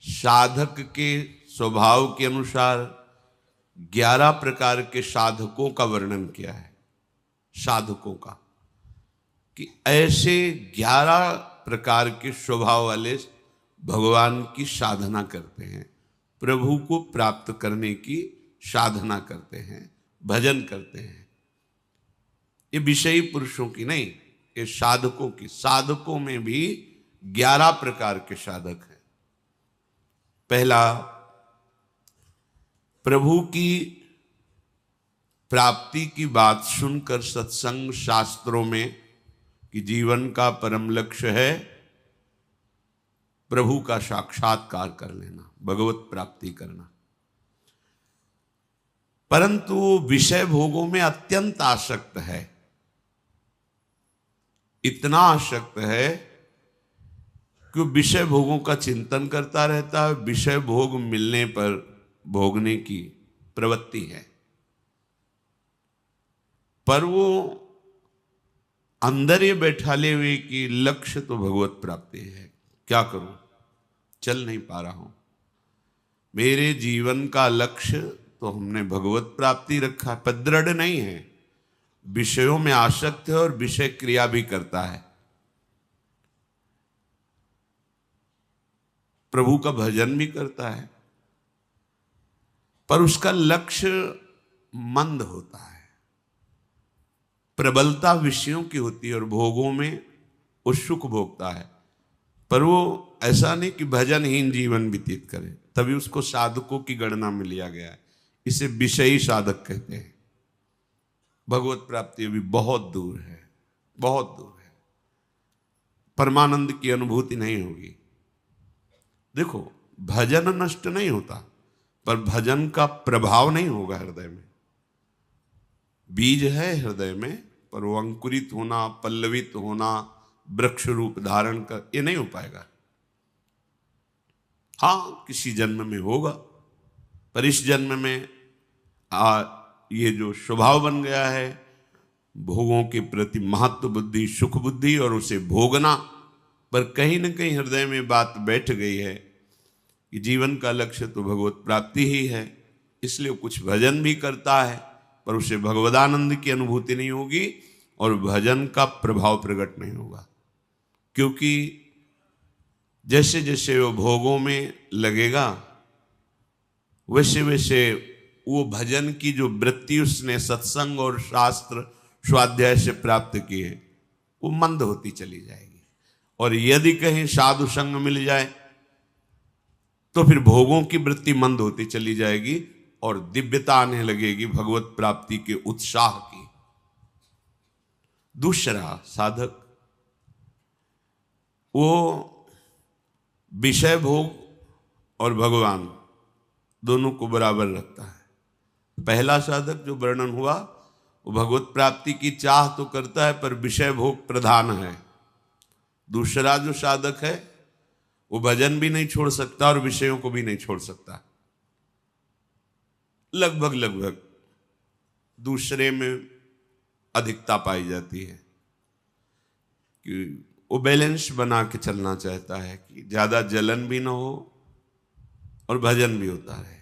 साधक के स्वभाव के अनुसार 11 प्रकार के साधकों का वर्णन किया है। साधकों का कि ऐसे 11 प्रकार के स्वभाव वाले भगवान की साधना करते हैं, प्रभु को प्राप्त करने की साधना करते हैं, भजन करते हैं। ये विषयी पुरुषों की नहीं, ये साधकों की। साधकों में भी 11 प्रकार के साधक हैं। पहला, प्रभु की प्राप्ति की बात सुनकर सत्संग शास्त्रों में कि जीवन का परम लक्ष्य है प्रभु का साक्षात्कार कर लेना, भगवत प्राप्ति करना, परंतु विषय भोगों में अत्यंत आसक्त है। इतना आसक्त है कि विषय भोगों का चिंतन करता रहता है, विषय भोग मिलने पर भोगने की प्रवृत्ति है, पर वो अंदर ये बैठाले हुए कि लक्ष्य तो भगवत प्राप्ति है, क्या करूं, चल नहीं पा रहा हूं। मेरे जीवन का लक्ष्य तो हमने भगवत प्राप्ति रखा, पर दृढ़ नहीं है, विषयों में आसक्त है और विषय क्रिया भी करता है। प्रभु का भजन भी करता है, पर उसका लक्ष्य मंद होता है, प्रबलता विषयों की होती है और भोगों में वो सुख भोगता है। पर वो ऐसा नहीं कि भजनहीन जीवन व्यतीत करे, तभी उसको साधकों की गणना में लिया गया है। इसे विषयी साधक कहते हैं। भगवत प्राप्ति अभी बहुत दूर है, बहुत दूर है, परमानंद की अनुभूति नहीं होगी। देखो, भजन नष्ट नहीं होता, पर भजन का प्रभाव नहीं होगा हृदय में। बीज है हृदय में, पर वो अंकुरित होना, पल्लवित होना, वृक्ष रूप धारण कर, ये नहीं हो पाएगा। हाँ, किसी जन्म में होगा, पर इस जन्म में ये जो स्वभाव बन गया है भोगों के प्रति महत्व बुद्धि, सुख बुद्धि और उसे भोगना, पर कहीं न कहीं हृदय में बात बैठ गई है कि जीवन का लक्ष्य तो भगवत प्राप्ति ही है। इसलिए कुछ भजन भी करता है, पर उसे भगवदानंद की अनुभूति नहीं होगी और भजन का प्रभाव प्रकट नहीं होगा। क्योंकि जैसे जैसे वो भोगों में लगेगा, वैसे वैसे वो भजन की जो वृत्ति उसने सत्संग और शास्त्र स्वाध्याय से प्राप्त की है, वो मंद होती चली जाएगी। और यदि कहीं साधु संग मिल जाए तो फिर भोगों की वृत्ति मंद होती चली जाएगी और दिव्यता आने लगेगी भगवत प्राप्ति के उत्साह की। दूसरा साधक वो विषय भोग और भगवान दोनों को बराबर रखता है। पहला साधक जो वर्णन हुआ वो भगवत प्राप्ति की चाह तो करता है, पर विषय भोग प्रधान है। दूसरा जो साधक है वो भजन भी नहीं छोड़ सकता और विषयों को भी नहीं छोड़ सकता। लगभग दूसरे में अधिकता पाई जाती है कि वो बैलेंस बना के चलना चाहता है कि ज्यादा जलन भी ना हो और भजन भी होता रहे।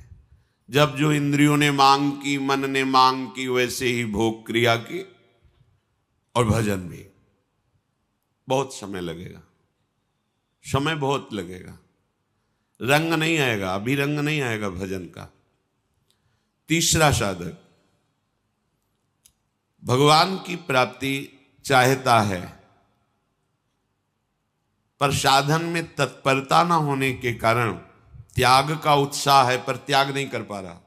जब जो इंद्रियों ने मांग की, मन ने मांग की, वैसे ही भोग क्रिया की और भजन भी। बहुत समय लगेगा, समय बहुत लगेगा, रंग नहीं आएगा, अभी रंग नहीं आएगा भजन का। तीसरा साधक भगवान की प्राप्ति चाहता है, पर साधन में तत्परता न होने के कारण त्याग का उत्साह है, पर त्याग नहीं कर पा रहा।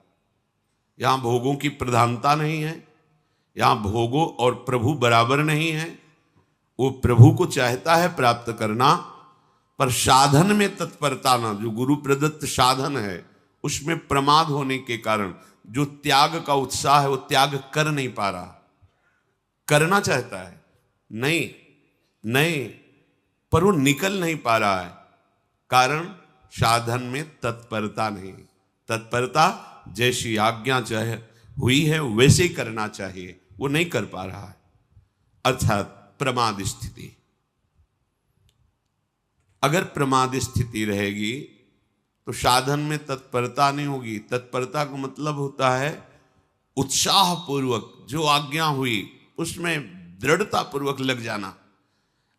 यहां भोगों की प्रधानता नहीं है, यहां भोगों और प्रभु बराबर नहीं है। वो प्रभु को चाहता है प्राप्त करना, पर साधन में तत्परता ना, जो गुरु प्रदत्त साधन है उसमें प्रमाद होने के कारण जो त्याग का उत्साह है वो त्याग कर नहीं पा रहा। करना चाहता है, नहीं, पर वो निकल नहीं पा रहा है। कारण साधन में तत्परता नहीं। तत्परता जैसी आज्ञा चाहे हुई है वैसे ही करना चाहिए, वो नहीं कर पा रहा है, अर्थात प्रमाद स्थिति। अगर प्रमाद स्थिति रहेगी तो साधन में तत्परता नहीं होगी। तत्परता का मतलब होता है उत्साह पूर्वक जो आज्ञा हुई उसमें दृढ़ता पूर्वक लग जाना।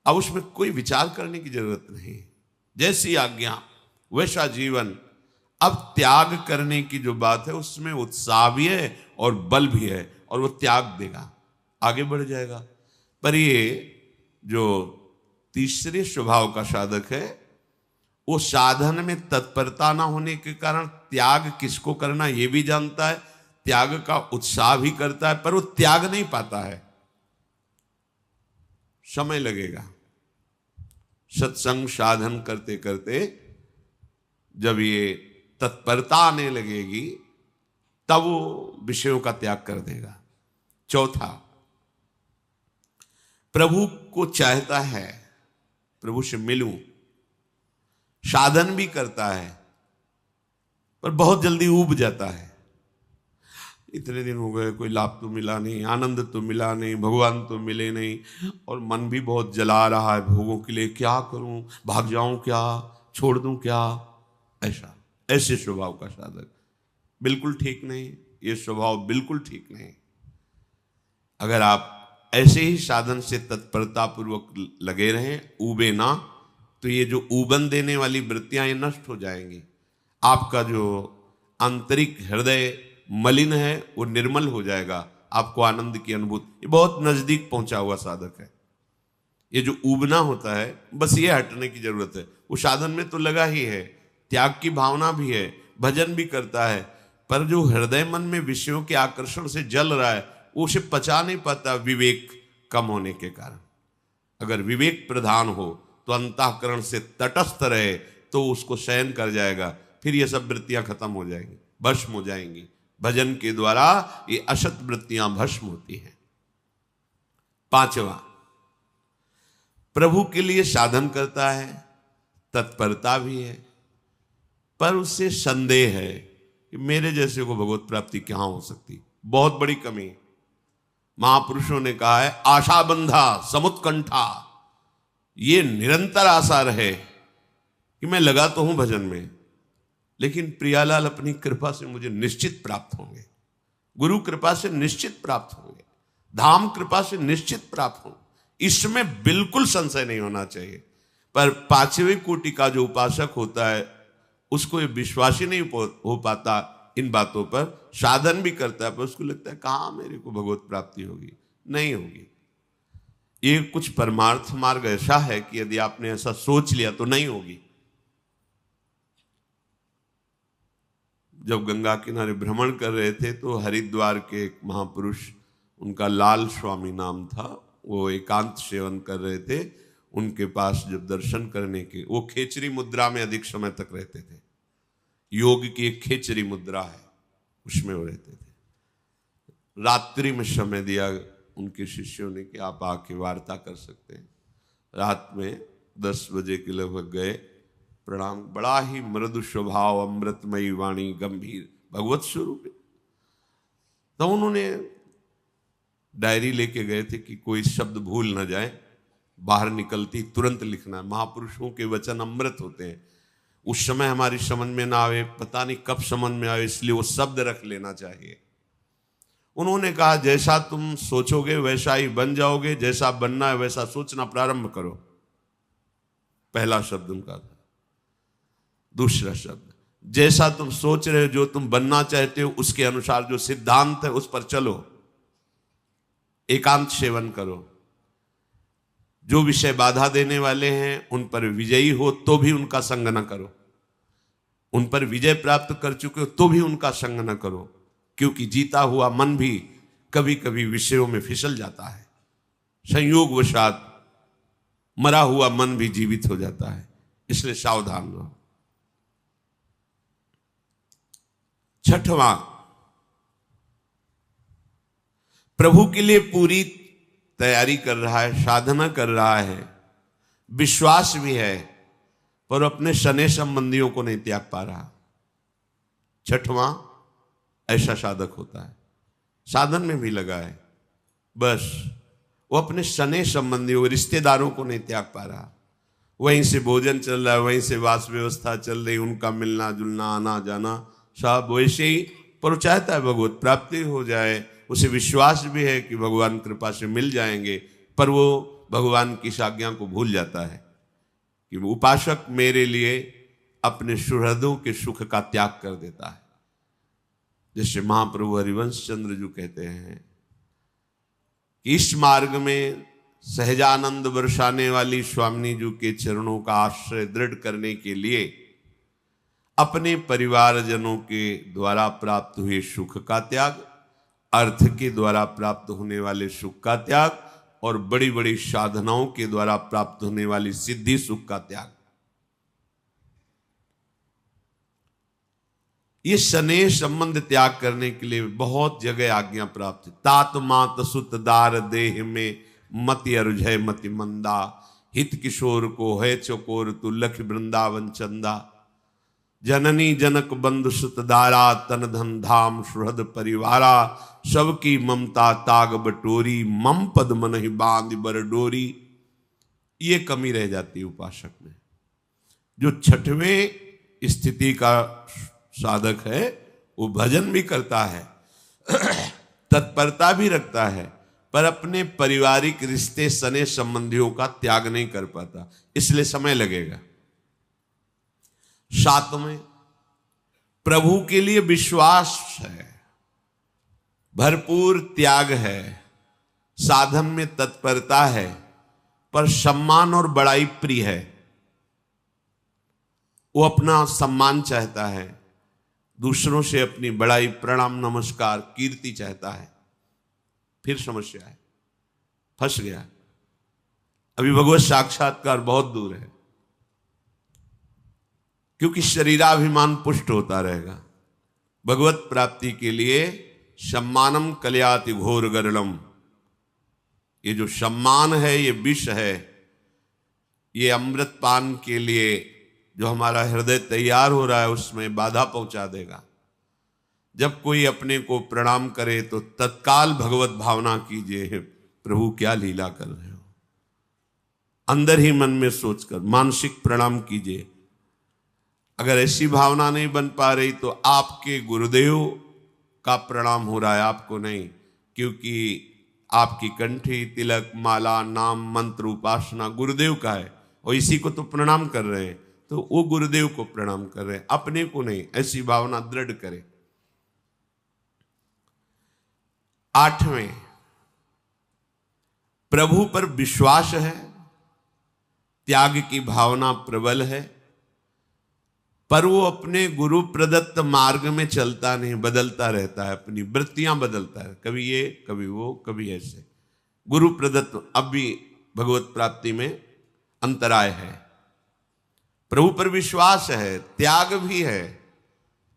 अब उसमें कोई विचार करने की जरूरत नहीं, जैसी आज्ञा वैसा जीवन। अब त्याग करने की जो बात है उसमें उत्साह भी है और बल भी है, और वो त्याग देगा, आगे बढ़ जाएगा। पर ये जो तीसरे स्वभाव का साधक है वो साधन में तत्परता ना होने के कारण त्याग किसको करना ये भी जानता है, त्याग का उत्साह भी करता है, पर वो त्याग नहीं पाता है, समय लगेगा। सत्संग साधन करते करते जब ये तत्परता आने लगेगी तब वो विषयों का त्याग कर देगा। चौथा, प्रभु को चाहता है, प्रभु से मिलूं, साधन भी करता है पर बहुत जल्दी ऊब जाता है। इतने दिन हो गए, कोई लाभ तो मिला नहीं, आनंद तो मिला नहीं, भगवान तो मिले नहीं, और मन भी बहुत जला रहा है भोगों के लिए। क्या करूं, भाग जाऊं क्या, छोड़ दूं क्या? ऐसे स्वभाव का साधक बिल्कुल ठीक नहीं। ये स्वभाव बिल्कुल ठीक नहीं। अगर आप ऐसे ही साधन से तत्परता पूर्वक लगे रहें, ऊबे ना, तो ये जो ऊबन देने वाली वृत्तियां ये नष्ट हो जाएंगी। आपका जो आंतरिक हृदय मलिन है वो निर्मल हो जाएगा, आपको आनंद की अनुभूति। ये बहुत नजदीक पहुंचा हुआ साधक है। ये जो ऊबना होता है बस ये हटने की जरूरत है। वो साधन में तो लगा ही है, त्याग की भावना भी है, भजन भी करता है, पर जो हृदय मन में विषयों के आकर्षण से जल रहा है वो उसे पचा नहीं पाता, विवेक कम होने के कारण। अगर विवेक प्रधान हो तो अंतःकरण से तटस्थ रहे तो उसको सहन कर जाएगा, फिर ये सब वृत्तियां खत्म हो जाएंगी, भस्म हो जाएंगी। भजन के द्वारा ये असत वृत्तियां भस्म होती हैं। पांचवा, प्रभु के लिए साधन करता है, तत्परता भी है, पर उससे संदेह है कि मेरे जैसे को भगवत प्राप्ति कहां हो सकती। बहुत बड़ी कमी। महापुरुषों ने कहा है, आशा बंधा समुत्कंठा, ये निरंतर आशा रहे कि मैं लगा तो हूं भजन में, लेकिन प्रियालाल अपनी कृपा से मुझे निश्चित प्राप्त होंगे, गुरु कृपा से निश्चित प्राप्त होंगे, धाम कृपा से निश्चित प्राप्त होंगे, इसमें बिल्कुल संशय नहीं होना चाहिए। पर पांचवें कोटि का जो उपासक होता है उसको ये विश्वास ही नहीं हो पाता इन बातों पर। साधन भी करता है पर उसको लगता है कहां मेरे को भगवत प्राप्ति होगी, नहीं होगी। ये कुछ परमार्थ मार्ग ऐसा है कि यदि आपने ऐसा सोच लिया तो नहीं होगी। जब गंगा किनारे भ्रमण कर रहे थे तो हरिद्वार के एक महापुरुष, उनका लाल स्वामी नाम था, वो एकांत सेवन कर रहे थे। उनके पास जब दर्शन करने के, वो खेचरी मुद्रा में अधिक समय तक रहते थे। योग की एक खेचरी मुद्रा है, उसमें वो रहते थे। रात्रि में समय दिया उनके शिष्यों ने कि आप आके वार्ता कर सकते हैं। रात में 10 बजे के लगभग गए, प्रणाम। बड़ा ही मृदु स्वभाव, अमृतमयी वाणी, गंभीर भगवत स्वरूप। तो उन्होंने डायरी लेके गए थे कि कोई शब्द भूल ना जाए, बाहर निकलती तुरंत लिखना। महापुरुषों के वचन अमृत होते हैं। उस समय हमारी समझ में ना आवे, पता नहीं कब समझ में आवे, इसलिए वो शब्द रख लेना चाहिए। उन्होंने कहा, जैसा तुम सोचोगे वैसा ही बन जाओगे, जैसा बनना है वैसा सोचना प्रारंभ करो। पहला शब्द उनका था। दूसरा शब्द, जैसा तुम सोच रहे हो, जो तुम बनना चाहते हो, उसके अनुसार जो सिद्धांत है उस पर चलो, एकांत सेवन करो। जो विषय बाधा देने वाले हैं उन पर विजयी हो तो भी उनका संग न करो, उन पर विजय प्राप्त कर चुके हो तो भी उनका संग न करो, क्योंकि जीता हुआ मन भी कभी कभी विषयों में फिसल जाता है। संयोगवशात मरा हुआ मन भी जीवित हो जाता है, इसलिए सावधान रहो। छठवां, प्रभु के लिए पूरी तैयारी कर रहा है, साधना कर रहा है, विश्वास भी है, पर अपने शने संबंधियों को नहीं त्याग पा रहा। छठवां ऐसा साधक होता है, साधन में भी लगा है, बस वो अपने शने संबंधियों, रिश्तेदारों को नहीं त्याग पा रहा। वहीं से भोजन चल रहा है, वहीं से वास व्यवस्था चल रही, उनका मिलना जुलना आना जाना सब वैसे ही। पर वो चाहता है भगवत प्राप्ति हो जाए, उसे विश्वास भी है कि भगवान कृपा से मिल जाएंगे, पर वो भगवान की इस आज्ञा को भूल जाता है कि उपासक मेरे लिए अपने सुहृदों के सुख का त्याग कर देता है। जैसे महाप्रभु हरिवंश चंद्र जी कहते हैं कि इस मार्ग में सहजानंद बरसाने वाली स्वामी जी के चरणों का आश्रय दृढ़ करने के लिए अपने परिवारजनों के द्वारा प्राप्त हुए सुख का त्याग, अर्थ के द्वारा प्राप्त होने वाले सुख का त्याग और बड़ी बड़ी साधनाओं के द्वारा प्राप्त होने वाली सिद्धि सुख का त्याग, ये स्नेह संबंध त्याग करने के लिए बहुत जगह आज्ञा प्राप्त है। तात मात सुत दार देह में मति अरुझय मति मंदा, हित किशोर को है चकोर तू लख वृंदावन चंदा। जननी जनक बंधु सुत दारा तन धन धाम सुहृद परिवारा, सबकी ममता ताग बटोरी मम पद मन ही बांध बर डोरी। ये कमी रह जाती है उपासक में। जो छठवें स्थिति का साधक है वो भजन भी करता है, तत्परता भी रखता है, पर अपने पारिवारिक रिश्ते सने संबंधियों का त्याग नहीं कर पाता, इसलिए समय लगेगा। सातवें, प्रभु के लिए विश्वास है, भरपूर त्याग है, साधन में तत्परता है, पर सम्मान और बड़ाई प्रिय है। वो अपना सम्मान चाहता है, दूसरों से अपनी बड़ाई प्रणाम नमस्कार कीर्ति चाहता है। फिर समस्या है, फंस गया। अभी भगवत साक्षात्कार बहुत दूर है, क्योंकि शरीराभिमान पुष्ट होता रहेगा। भगवत प्राप्ति के लिए सम्मानम कल्याति घोर गरलम, ये जो सम्मान है ये विष है, ये अमृत पान के लिए जो हमारा हृदय तैयार हो रहा है उसमें बाधा पहुंचा देगा। जब कोई अपने को प्रणाम करे तो तत्काल भगवत भावना कीजिए, प्रभु क्या लीला कर रहे हो, अंदर ही मन में सोचकर मानसिक प्रणाम कीजिए। अगर ऐसी भावना नहीं बन पा रही तो आपके गुरुदेव का प्रणाम हो रहा है, आपको नहीं, क्योंकि आपकी कंठी तिलक माला नाम मंत्र उपासना गुरुदेव का है और इसी को तो प्रणाम कर रहे हैं, तो वो गुरुदेव को प्रणाम कर रहे हैं, अपने को नहीं। ऐसी भावना दृढ़ करें। आठवें, प्रभु पर विश्वास है, त्याग की भावना प्रबल है, पर वो अपने गुरु प्रदत्त मार्ग में चलता नहीं, बदलता रहता है, अपनी वृत्तियां बदलता है, कभी ये कभी वो कभी ऐसे। गुरु प्रदत्त, अब भी भगवत प्राप्ति में अंतराय है। प्रभु पर विश्वास है, त्याग भी है,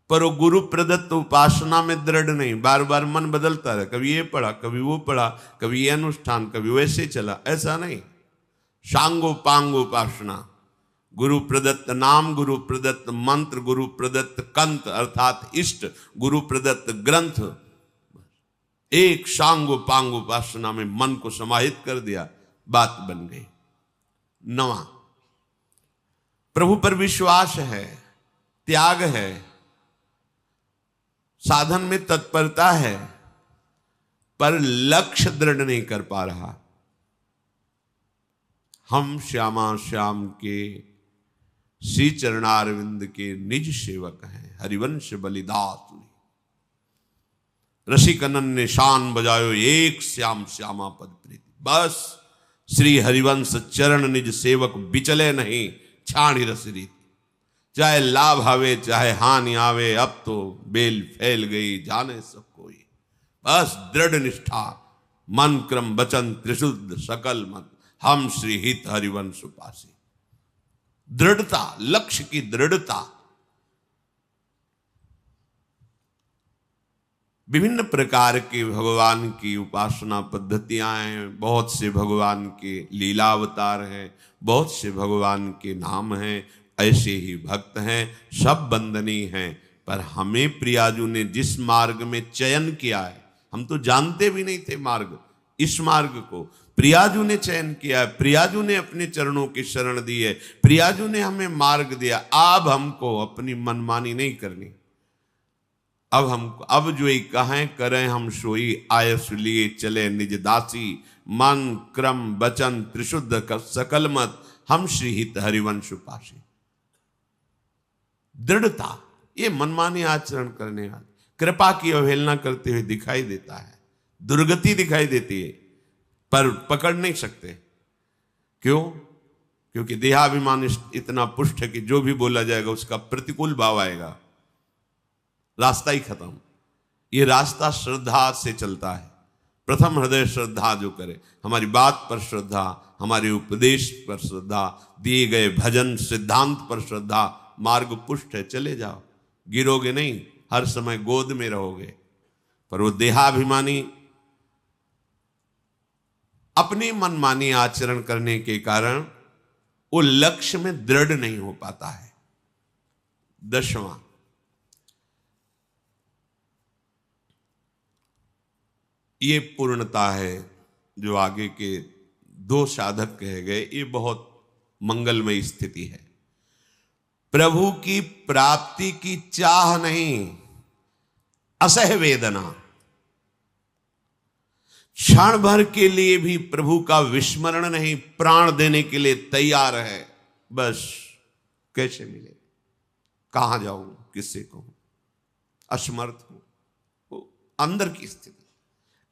पर वो गुरु प्रदत्त उपासना में दृढ़ नहीं, बार बार मन बदलता रहे, कभी ये पढ़ा कभी वो पढ़ा, कभी ये अनुष्ठान कभी वैसे चला, ऐसा नहीं। सांगो पांग उपासना, गुरु प्रदत्त नाम, गुरु प्रदत्त मंत्र, गुरु प्रदत्त कंत अर्थात इष्ट, गुरु प्रदत्त ग्रंथ, एक सांगो पांग उपासना में मन को समाहित कर दिया, बात बन गई। नवा, प्रभु पर विश्वास है, त्याग है, साधन में तत्परता है, पर लक्ष्य दृढ़ नहीं कर पा रहा। हम श्यामा श्याम के श्री चरणारविंद के निज सेवक हैं, हरिवंश बलिदास रसिक अनन्य शान बजायो एक श्याम श्यामा पद प्रीति। बस श्री हरिवंश चरण निज सेवक बिचले नहीं, छाणी रस रीति। चाहे लाभ आवे चाहे हानि आवे, अब तो बेल फैल गई जाने सब कोई। बस दृढ़ निष्ठा, मन क्रम वचन त्रिशुद्ध सकल मत, हम श्री हित हरिवंश उपासी। दृढ़ता, लक्ष्य की दृढ़ता। विभिन्न प्रकार के भगवान की उपासना पद्धतियां हैं, बहुत से भगवान के लीलावतार हैं, बहुत से भगवान के नाम हैं, ऐसे ही भक्त हैं, सब वंदनीय हैं। पर हमें प्रियाजू ने जिस मार्ग में चयन किया है, हम तो जानते भी नहीं थे मार्ग, इस मार्ग को प्रियाजू ने चयन किया, प्रियाजू ने अपने चरणों की शरण दी है, प्रियाजू ने हमें मार्ग दिया। अब हमको अपनी मनमानी नहीं करनी। अब जो कहें करें हम सोई, आयस लिए चले निज दासी, मन क्रम वचन त्रिशुद्ध सकल मत, हम श्री हित हरिवंश पासी। दृढ़ता, ये मनमानी आचरण करने वाले कृपा की अवहेलना करते हुए दिखाई देता है, दुर्गति दिखाई देती है, पर पकड़ नहीं सकते। क्यों? क्योंकि देहाभिमान इतना पुष्ट है कि जो भी बोला जाएगा उसका प्रतिकूल भाव आएगा, रास्ता ही खत्म। ये रास्ता श्रद्धा से चलता है। प्रथम हृदय श्रद्धा जो करे, हमारी बात पर श्रद्धा, हमारे उपदेश पर श्रद्धा, दिए गए भजन सिद्धांत पर श्रद्धा, मार्ग पुष्ट है, चले जाओ, गिरोगे नहीं, हर समय गोद में रहोगे। पर वो देहाभिमानी अपनी मनमानी आचरण करने के कारण वो लक्ष्य में दृढ़ नहीं हो पाता है। 10वां, ये पूर्णता है जो आगे के 2 साधक कहे गए, ये बहुत मंगलमय स्थिति है। प्रभु की प्राप्ति की चाह नहीं, असह वेदना, क्षण भर के लिए भी प्रभु का विस्मरण नहीं, प्राण देने के लिए तैयार है। बस कैसे मिले, कहां जाऊं, किससे कहूं, असमर्थ हूं, वो अंदर की स्थिति,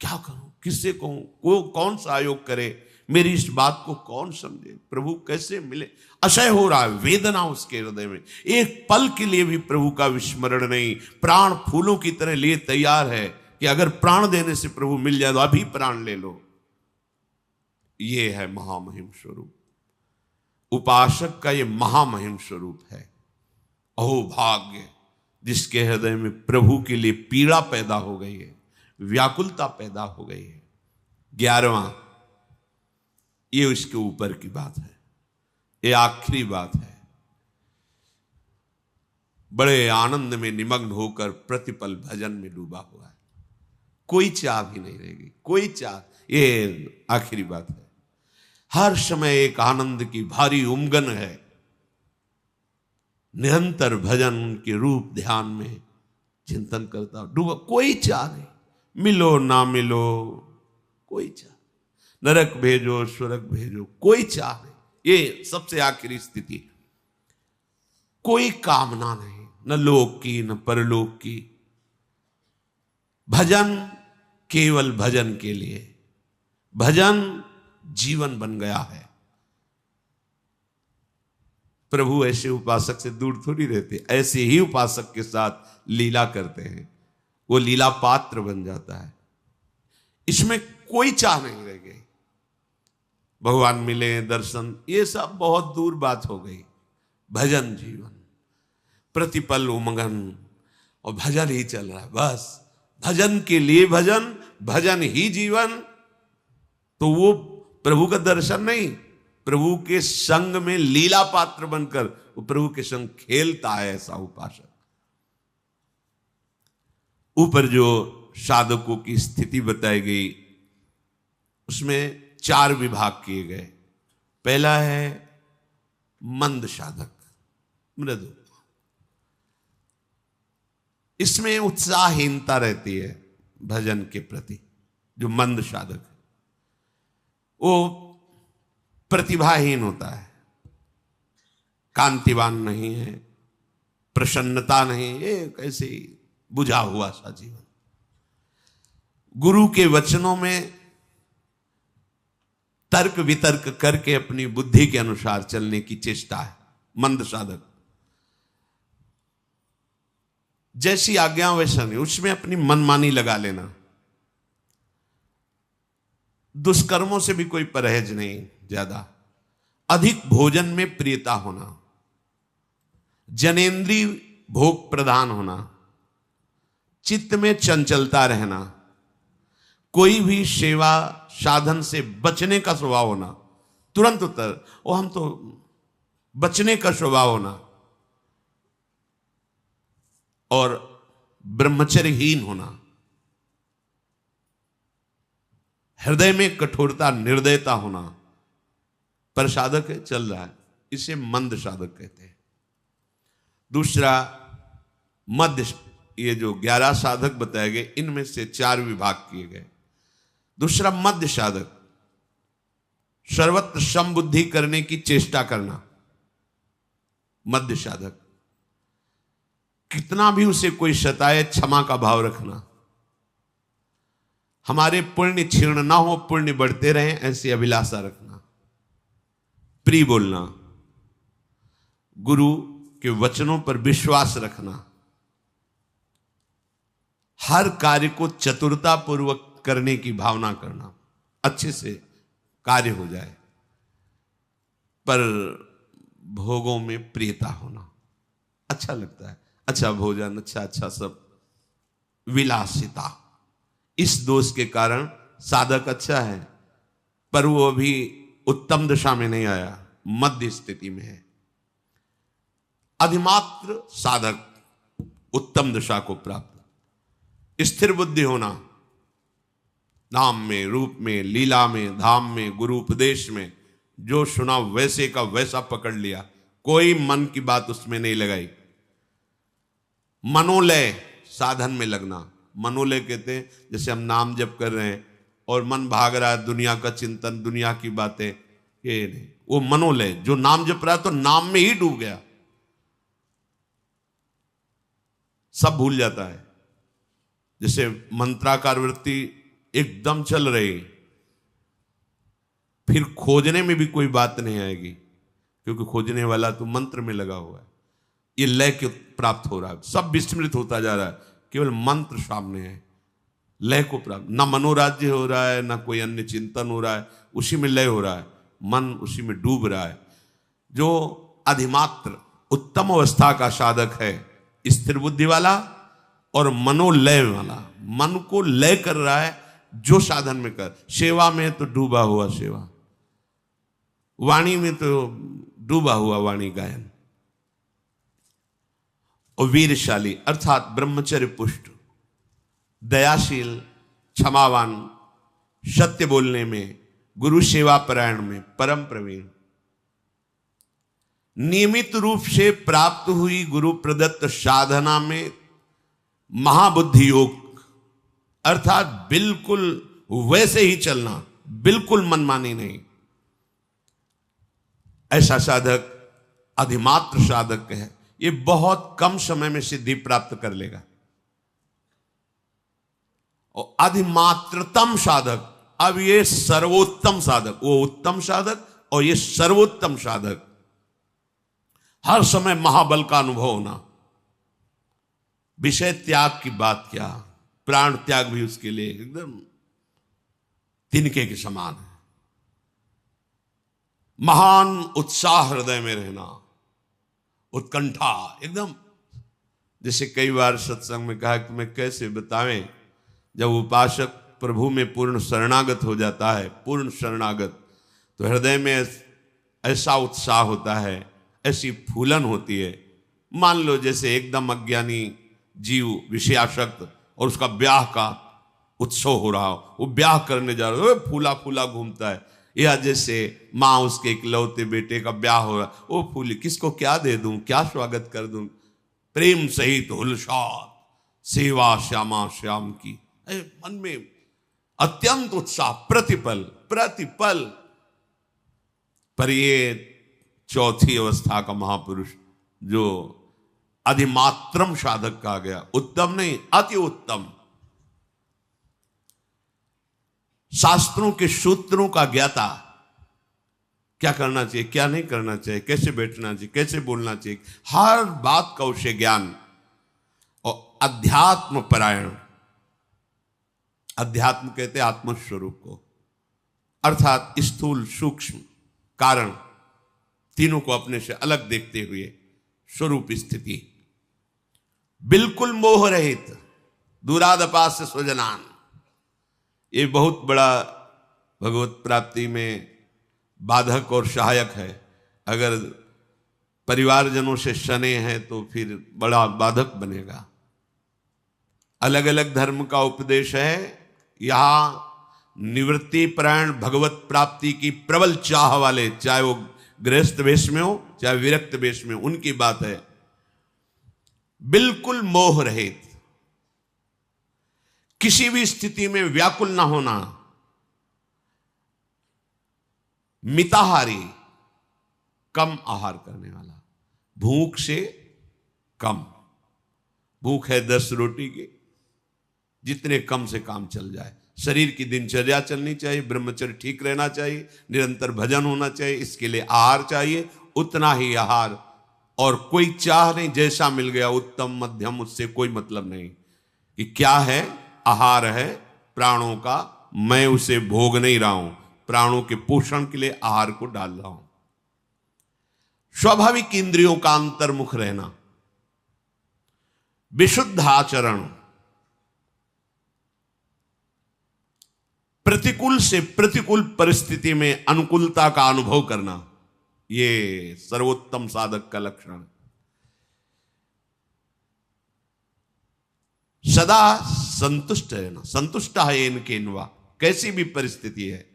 क्या करूं, किससे कहूं, वो कौन सा आयोग करे, मेरी इस बात को कौन समझे, प्रभु कैसे मिले, असह्य हो रहा है, वेदना उसके हृदय में। एक पल के लिए भी प्रभु का विस्मरण नहीं, प्राण फूलों की तरह लिए तैयार है कि अगर प्राण देने से प्रभु मिल जाए तो अभी प्राण ले लो। ये है महामहिम स्वरूप, उपासक का ये महामहिम स्वरूप है। अहो भाग्य जिसके हृदय में प्रभु के लिए पीड़ा पैदा हो गई है, व्याकुलता पैदा हो गई है। 11वां, ये उसके ऊपर की बात है, ये आखिरी बात है। बड़े आनंद में निमग्न होकर प्रतिपल भजन में डूबा हुआ है, कोई चाह भी नहीं रहेगी, कोई चाह, ये आखिरी बात है। हर समय एक आनंद की भारी उमगन है, निरंतर भजन के रूप ध्यान में चिंतन करता डूबा, कोई चाह नहीं, मिलो ना मिलो कोई चाह, नरक भेजो स्वर्ग भेजो कोई चाह नहीं, ये सबसे आखिरी स्थिति। कोई कामना नहीं, न लोक की न परलोक की, भजन केवल भजन के लिए, भजन जीवन बन गया है। प्रभु ऐसे उपासक से दूर थोड़ी रहते, ऐसे ही उपासक के साथ लीला करते हैं, वो लीला पात्र बन जाता है। इसमें कोई चाह नहीं रह गई, भगवान मिले दर्शन, ये सब बहुत दूर बात हो गई। भजन जीवन, प्रतिपल उमंगन, और भजन ही चल रहा है, बस भजन के लिए भजन, भजन ही जीवन। तो वो प्रभु का दर्शन नहीं, प्रभु के संग में लीला पात्र बनकर वो प्रभु के संग खेलता है, ऐसा उपासक। ऊपर जो साधकों की स्थिति बताई गई उसमें 4 विभाग किए गए। पहला है मंद साधक, मृदु, इसमें उत्साहहीनता रहती है भजन के प्रति। जो मंद साधक है वो प्रतिभाहीन होता है, कांतिवान नहीं है, प्रसन्नता नहीं, ये कैसे बुझा हुआ सा जीवन। गुरु के वचनों में तर्क वितर्क करके अपनी बुद्धि के अनुसार चलने की चेष्टा है मंद साधक। जैसी आज्ञा वैसा नहीं, उसमें अपनी मनमानी लगा लेना, दुष्कर्मों से भी कोई परहेज नहीं, ज्यादा अधिक भोजन में प्रियता होना, जनेंद्रीय भोग प्रधान होना, चित्त में चंचलता रहना, कोई भी सेवा साधन से बचने का स्वभाव होना, तुरंत उत्तर वो हम तो बचने का स्वभाव होना, और ब्रह्मचर्यहीन होना, हृदय में कठोरता, निर्दयता होना, पर साधक है, चल रहा है, इसे मंद साधक कहते हैं। दूसरा मध्य, ये जो 11 साधक बताए गए इनमें से 4 विभाग किए गए। दूसरा मध्य साधक, सर्वत्र समबुद्धि करने की चेष्टा करना, मध्य साधक। कितना भी उसे कोई सताए, क्षमा का भाव रखना, हमारे पुण्य क्षीण ना हो, पुण्य बढ़ते रहें, ऐसी अभिलाषा रखना, प्रिय बोलना, गुरु के वचनों पर विश्वास रखना, हर कार्य को चतुरता पूर्वक करने की भावना करना, अच्छे से कार्य हो जाए, पर भोगों में प्रियता होना, अच्छा लगता है, अच्छा भोजन, अच्छा सब, विलासिता। इस दोष के कारण साधक अच्छा है, पर वो अभी उत्तम दशा में नहीं आया, मध्य स्थिति में है। अधिमात्र साधक उत्तम दशा को प्राप्त, स्थिर बुद्धि होना, नाम में, रूप में, लीला में, धाम में, गुरु उपदेश में, जो सुना वैसे का वैसा पकड़ लिया, कोई मन की बात उसमें नहीं लगाई। मनोलय, साधन में लगना, मनोलय कहते हैं जैसे हम नाम जप कर रहे हैं और मन भाग रहा है, दुनिया का चिंतन, दुनिया की बातें, ये नहीं, वो मनोलय। जो नाम जप रहा है तो नाम में ही डूब गया, सब भूल जाता है। जैसे मंत्राकार वृत्ति एकदम चल रही, फिर खोजने में भी कोई बात नहीं आएगी, क्योंकि खोजने वाला तो मंत्र में लगा हुआ है। ये लय के प्राप्त हो रहा है, सब विस्मृत होता जा रहा है, केवल मंत्र सामने है, लय को प्राप्त, ना मनोराज्य हो रहा है, ना कोई अन्य चिंतन हो रहा है, उसी में लय हो रहा है, मन उसी में डूब रहा है। जो अधिमात्र उत्तम अवस्था का साधक है, स्थिर बुद्धि वाला और मनोलय वाला, मन को लय कर रहा है, जो साधन में कर, सेवा में तो डूबा हुआ सेवा, वाणी में तो डूबा हुआ वाणी गायन, और वीरशाली अर्थात ब्रह्मचर्य पुष्ट, दयाशील, क्षमावान, सत्य बोलने में, गुरु सेवा परायण में परम प्रवीण, नियमित रूप से प्राप्त हुई गुरु प्रदत्त साधना में महाबुद्धि योग, अर्थात बिल्कुल वैसे ही चलना, बिल्कुल मनमानी नहीं, ऐसा साधक अधिमात्र साधक है। ये बहुत कम समय में सिद्धि प्राप्त कर लेगा। और अधिमात्रतम साधक, अब ये सर्वोत्तम साधक, वो उत्तम साधक और ये सर्वोत्तम साधक, हर समय महाबल का अनुभव होना, विषय त्याग की बात क्या, प्राण त्याग भी उसके लिए एकदम तिनके के समान है। महान उत्साह हृदय में रहना, उत्कंठा एकदम, जैसे कई बार सत्संग में कहा कि मैं कैसे बतावें, जब उपासक प्रभु में पूर्ण शरणागत हो जाता है, पूर्ण शरणागत, तो हृदय में ऐसा उत्साह होता है, ऐसी फूलन होती है। मान लो जैसे एकदम अज्ञानी जीव विषयासक्त और उसका ब्याह का उत्सव हो रहा हो, वो ब्याह करने जा रहा है, फूला फूला घूमता है, या जैसे माँ उसके इकलौते बेटे का ब्याह हो रहा, वो फूली, किसको क्या दे दूं, क्या स्वागत कर दूं, प्रेम सहित हुलसात सेवा श्यामा श्याम की, मन में अत्यंत उत्साह, प्रतिपल प्रतिपल। पर ये चौथी अवस्था का महापुरुष जो अधिमात्रम साधक कहा गया, उत्तम नहीं अति उत्तम, शास्त्रों के सूत्रों का ज्ञाता, क्या करना चाहिए, क्या नहीं करना चाहिए, कैसे बैठना चाहिए, कैसे बोलना चाहिए, हर बात का उसे ज्ञान। और अध्यात्म परायण, अध्यात्म कहते आत्मस्वरूप को, अर्थात स्थूल सूक्ष्म कारण तीनों को अपने से अलग देखते हुए स्वरूप स्थिति, बिल्कुल मोह रहित, दूरादपास्य स्वजनान, ये बहुत बड़ा भगवत प्राप्ति में बाधक और सहायक है। अगर परिवारजनों से शने हैं तो फिर बड़ा बाधक बनेगा। अलग अलग धर्म का उपदेश है, यहाँ निवृत्ति परायण, भगवत प्राप्ति की प्रबल चाह वाले, चाहे वो गृहस्थ वेश में हो चाहे विरक्त वेश में, उनकी बात है। बिल्कुल मोह रहित, किसी भी स्थिति में व्याकुल ना होना, मिताहारी, कम आहार करने वाला, भूख से कम। भूख है 10 रोटी की, जितने कम से काम चल जाए। शरीर की दिनचर्या चलनी चाहिए, ब्रह्मचर्य ठीक रहना चाहिए, निरंतर भजन होना चाहिए, इसके लिए आहार चाहिए, उतना ही आहार। और कोई चाह नहीं, जैसा मिल गया उत्तम मध्यम, उससे कोई मतलब नहीं कि क्या है। आहार है प्राणों का, मैं उसे भोग नहीं रहा हूं, प्राणों के पोषण के लिए आहार को डाल रहा हूं। स्वाभाविक इंद्रियों का अंतर्मुख रहना, विशुद्ध आचरण, प्रतिकूल से प्रतिकूल परिस्थिति में अनुकूलता का अनुभव करना, यह सर्वोत्तम साधक का लक्षण। सदा संतुष्ट रहना, संतुष्ट है इनके इनवा, कैसी भी परिस्थिति है,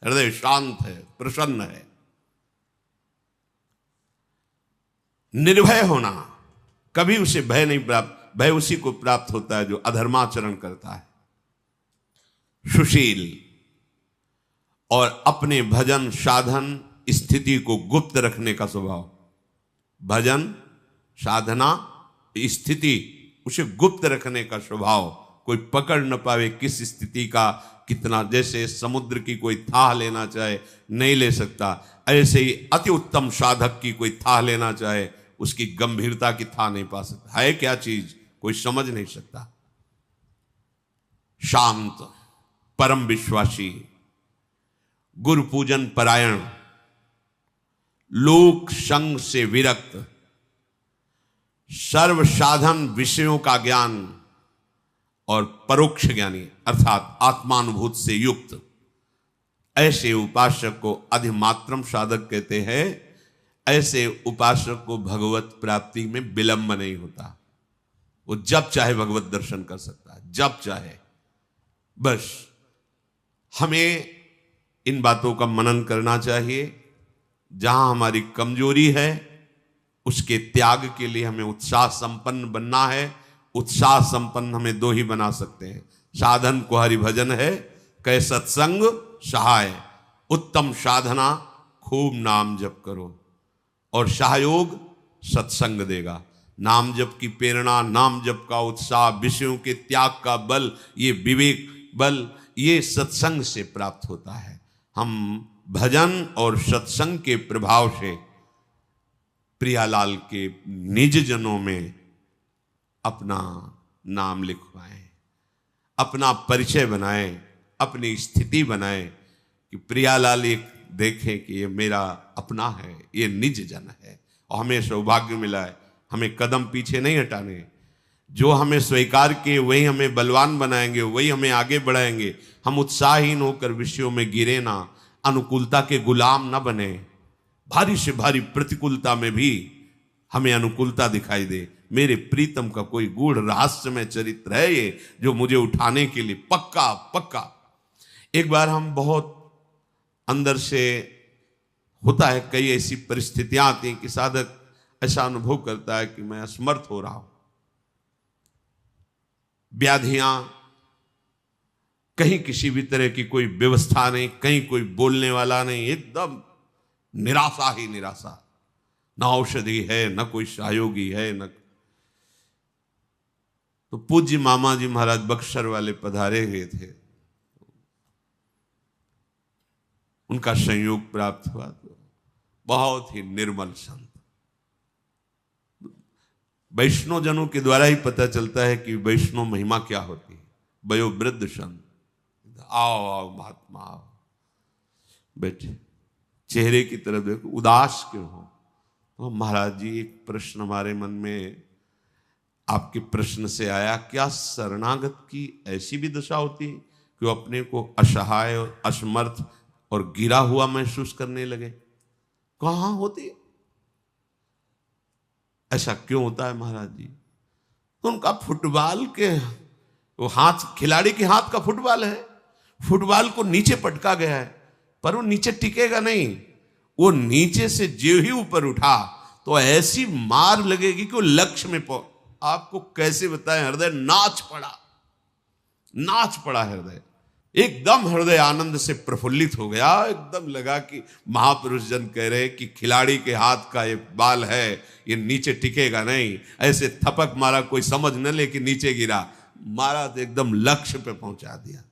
हृदय शांत है, प्रसन्न है। निर्भय होना, कभी उसे भय नहीं प्राप्त, भय उसी को प्राप्त होता है जो अधर्माचरण करता है। सुशील, और अपने भजन साधन स्थिति को गुप्त रखने का स्वभाव। भजन साधना स्थिति, उसे गुप्त रखने का स्वभाव, कोई पकड़ न पावे किस स्थिति का कितना। जैसे समुद्र की कोई थाह लेना चाहे नहीं ले सकता, ऐसे ही अति उत्तम साधक की कोई थाह लेना चाहे उसकी गंभीरता की थाह नहीं पा सकता। है क्या चीज, कोई समझ नहीं सकता। शांत, परम विश्वासी, गुरु पूजन परायण, लोक संग से विरक्त, सर्व साधन विषयों का ज्ञान और परोक्ष ज्ञानी अर्थात आत्मानुभूत से युक्त, ऐसे उपासक को अधिमात्रम साधक कहते हैं। ऐसे उपासक को भगवत प्राप्ति में विलंब नहीं होता, वो जब चाहे भगवत दर्शन कर सकता है, जब चाहे। बस हमें इन बातों का मनन करना चाहिए। जहां हमारी कमजोरी है उसके त्याग के लिए हमें उत्साह संपन्न बनना है। उत्साह संपन्न हमें 2 ही बना सकते हैं, साधन को हरिभजन है, कै सत्संग सहाय। उत्तम साधना खूब नाम जप करो, और सहयोग सत्संग देगा। नाम जप की प्रेरणा, नाम जप का उत्साह, विषयों के त्याग का बल, ये विवेक बल, ये सत्संग से प्राप्त होता है। हम भजन और सत्संग के प्रभाव से प्रियालाल के निज जनों में अपना नाम लिखवाएं, अपना परिचय बनाएं, अपनी स्थिति बनाएं, कि प्रियालाल एक देखें कि ये मेरा अपना है, ये निज जन है। और हमें सौभाग्य मिला है, हमें कदम पीछे नहीं हटाने। जो हमें स्वीकार किए वही हमें बलवान बनाएंगे, वही हमें आगे बढ़ाएंगे। हम उत्साहहीन होकर विषयों में गिरे ना, अनुकूलता के गुलाम ना बने। भारी से भारी प्रतिकूलता में भी हमें अनुकूलता दिखाई दे। मेरे प्रीतम का कोई गूढ़ रहस्यमय चरित्र है ये, जो मुझे उठाने के लिए पक्का पक्का। एक बार हम बहुत अंदर से होता है, कई ऐसी परिस्थितियां आती हैं कि साधक ऐसा अनुभव करता है कि मैं असमर्थ हो रहा हूं। व्याधियां, कहीं किसी भी तरह की कोई व्यवस्था नहीं, कहीं कोई बोलने वाला नहीं, एकदम निराशा ही निराशा। न औषधि है, न कोई सहयोगी है, न। तो पूज्य मामा जी महाराज बक्सर वाले पधारे हुए थे, उनका संयोग प्राप्त हुआ। तो बहुत ही निर्मल संत, वैष्णव जनों के द्वारा ही पता चलता है कि वैष्णव महिमा क्या होती है। वयोवृद्ध संत, आओ आओ महात्मा आओ, बैठे, चेहरे की तरफ देखो, उदास क्यों हो? तो महाराज जी, एक प्रश्न हमारे मन में आपके प्रश्न से आया, क्या शरणागत की ऐसी भी दशा होती है कि वो अपने को असहाय और असमर्थ और गिरा हुआ महसूस करने लगे? कहां होती है? ऐसा क्यों होता है महाराज जी? तो उनका फुटबॉल के वो हाथ, खिलाड़ी के हाथ का फुटबॉल है, फुटबॉल को नीचे पटका गया है, पर वो नीचे टिकेगा नहीं। वो नीचे से जो ही ऊपर उठा तो ऐसी मार लगेगी कि वो लक्ष्य में आपको कैसे बताएं, हृदय नाच पड़ा हृदय, एकदम हृदय आनंद से प्रफुल्लित हो गया। एकदम लगा कि महापुरुष जन कह रहे कि खिलाड़ी के हाथ का ये बाल है, ये नीचे टिकेगा नहीं। ऐसे थपक मारा, कोई समझ न ले कि नीचे गिरा, मारा तो एकदम लक्ष्य पे पहुंचा दिया।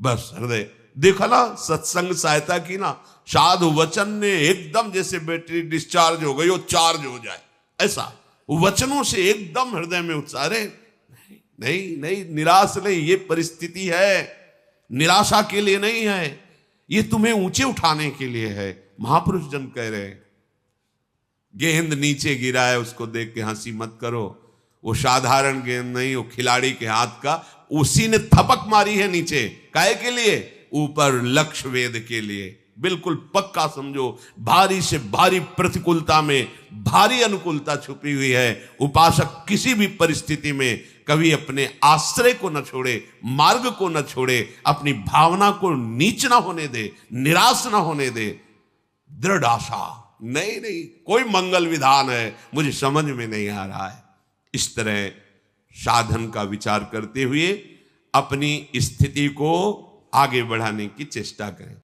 बस हृदय देखा ना, सत्संग सहायता की ना, साधु वचन ने एकदम जैसे बैटरी डिस्चार्ज हो गई वो चार्ज हो जाए, ऐसा वचनों से एकदम हृदय में उत्साह। नहीं, निराश नहीं, ये परिस्थिति है, निराशा के लिए नहीं है, ये तुम्हें ऊंचे उठाने के लिए है। महापुरुष जन कह रहे हैं गेंद नीचे गिरा है, उसको देख के हंसी मत करो, वो साधारण गेंद नहीं, वो खिलाड़ी के हाथ का, उसी ने थपक मारी है नीचे, काहे के लिए? ऊपर लक्ष्य वेद के लिए। बिल्कुल पक्का समझो, भारी से भारी प्रतिकूलता में भारी अनुकूलता छुपी हुई है। उपासक किसी भी परिस्थिति में कभी अपने आश्रय को न छोड़े, मार्ग को न छोड़े, अपनी भावना को नीच ना होने दे, निराश ना होने दे, दृढ़ आशा। नहीं, कोई मंगल विधान है मुझे समझ में नहीं आ रहा है। इस तरह साधन का विचार करते हुए अपनी स्थिति को आगे बढ़ाने की चेष्टा करें।